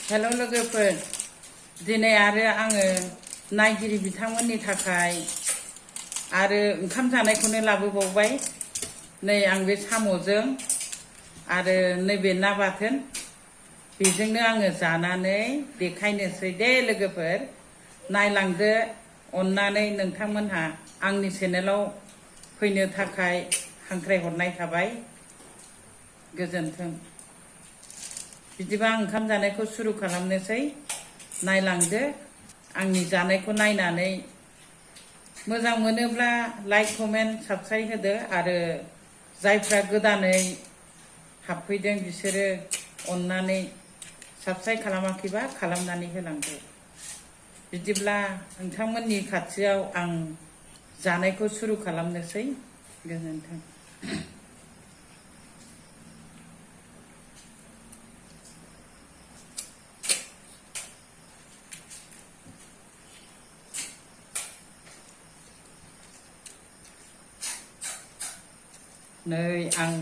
हेल' लोगोफोर दिनै आरो आङो नायगिरि बिथांमोननि थाखाय आरो ओंखाम जानायखौनो लाबोबावबाय। नै आं बे साम'जों आरो नैबे ना बाथोन बेजोंनो आङो जानानै देखायनोसै दे लोगोफोर। नायलांदो अननानै नोंथांमोनहा आंनि चेनेलाव फैनो थाखाय हांख्रायहरनाय थाबाय। गोजोन्थों। बिदिबा आं ओंखाम जानायखौ सुरु खालामनोसै। नायलांदो आंनि जानायखौ नायनानै मोजां मोनोब्ला लाइक कमेन्ट साबस्क्राइब होदो आरो जायफ्रा गोदानै हाबफैदों बिसोरो अननानै साबस्क्राइब खालामाखैबा खालामनानै होलांदो। बिदिब्ला नोंथांमोननि खाथियाव आं जानायखौ सुरु खालामनोसै। गोजोन्थों। नै आं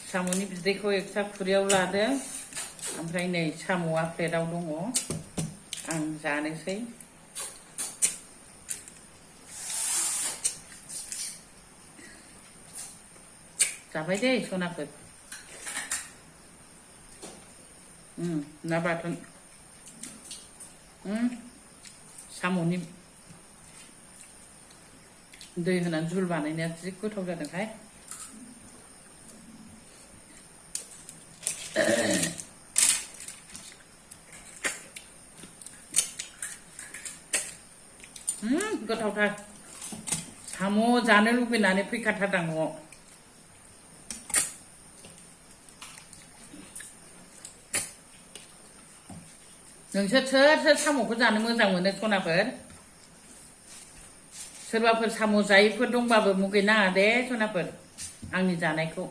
साम'नि बिदैखौ एक्सट्रा खुरैयाव लादों, ओमफ्राय नै साम'आ प्लेटाव दङ। आं जानोसै। जाबाय दे सनाफोर। ना बाथोन। साम'नि दै होनानै झुल बानायनाया जि गोथाव जादोंहाय। गोथावथार। साम' जानो लुबैनानै फैखाथारदां न'आव। नोंसोर सोर सोर साम'खौ जानो मोजां मोनो सनाफोर? सोरबाफोर साम' जायैफोर दंबाबो मुगैनाङा दे सनाफोर आंनि जानायखौ।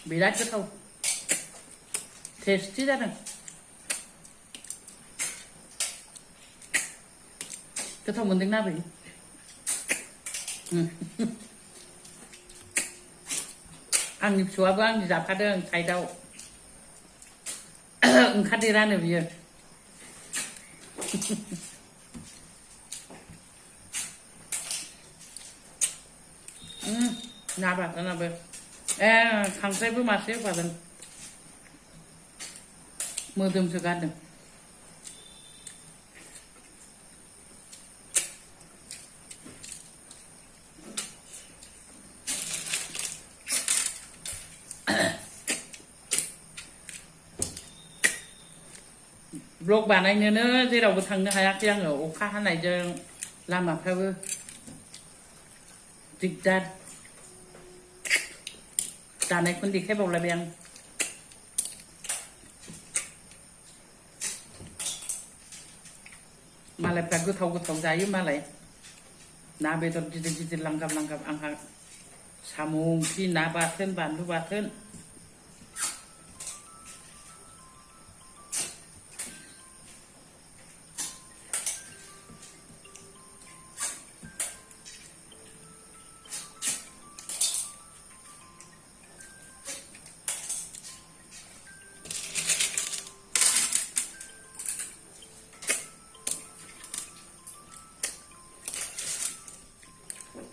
बिराद गोथाव टेस्टि जादों। गोथाव मोनदोंना आबै? आंनि फिसौआबो आंनि जाफादों साइडआव। ओंखारदेरानो बियो। ना बाथोनाबो खांख्राइबो मासे होफादों। मोदोमसो गारदों। ब्लग बानायनोनो जेरावबो थांनो हायाखै आङो। अखा हानायजों लामाफ्राबो दिगदार। जानायखौनो देखायबावलायबाय आं। मालायफ्रा गोथाव गोथाव जायो मालाय। ना बेदर गिदिर गिदिर लांगाब लांगाब, आंहा साम' ओंख्रि, ना बाथोन, बानलु बाथोन।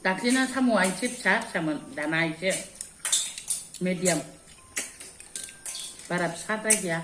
दाख्लिना साम'आ एसे फिसा फिसामोन, दाना एसे मिडियाम, बारा फिसाद्राय गैया।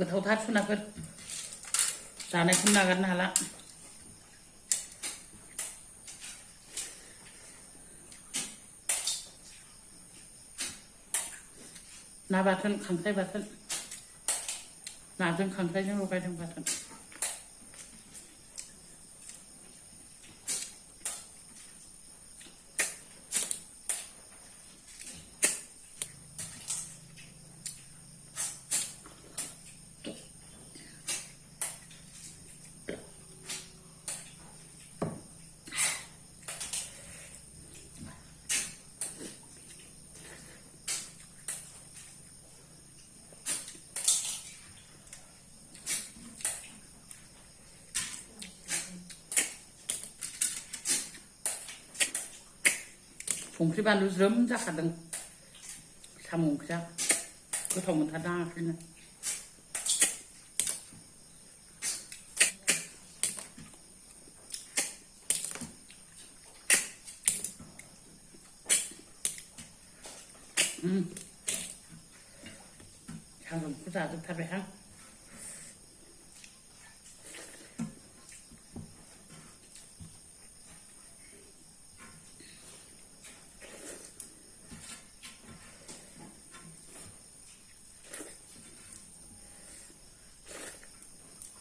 गोथावथार सनाफोर जानायखौ नागारनो हाला ना बाथोन खांख्राइ बाथोन नाजों खांख्राइजों लगायदों बाथोन संख्रि बानलु ज्रोम जाखादों साम' ओंख्रिया गोथाव मोनथारदां ओंखायनो साम'खौ जाजोबथारबायहां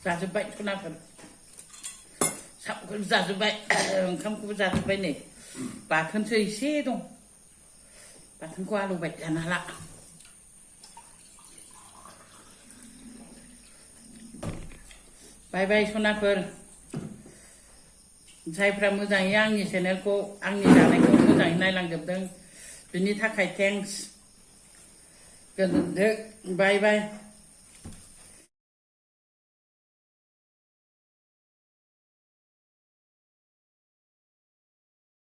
जाजोब्बाय सनाफोर साम'खौ जाजोब्बाय ओंखामखौबो जाजोब्बाय नै बाथोनसो एसे दं बाथोनखौ आलौबाय जानो हाला बाय बाय सनाफोर जायफ्रा मोजाङै आंनि चेनेलखौ आंनि जानायखौ मोजाङै नायलांजोबदों बिनि थाखाय थेंक्स गोजोनथों बाय बाय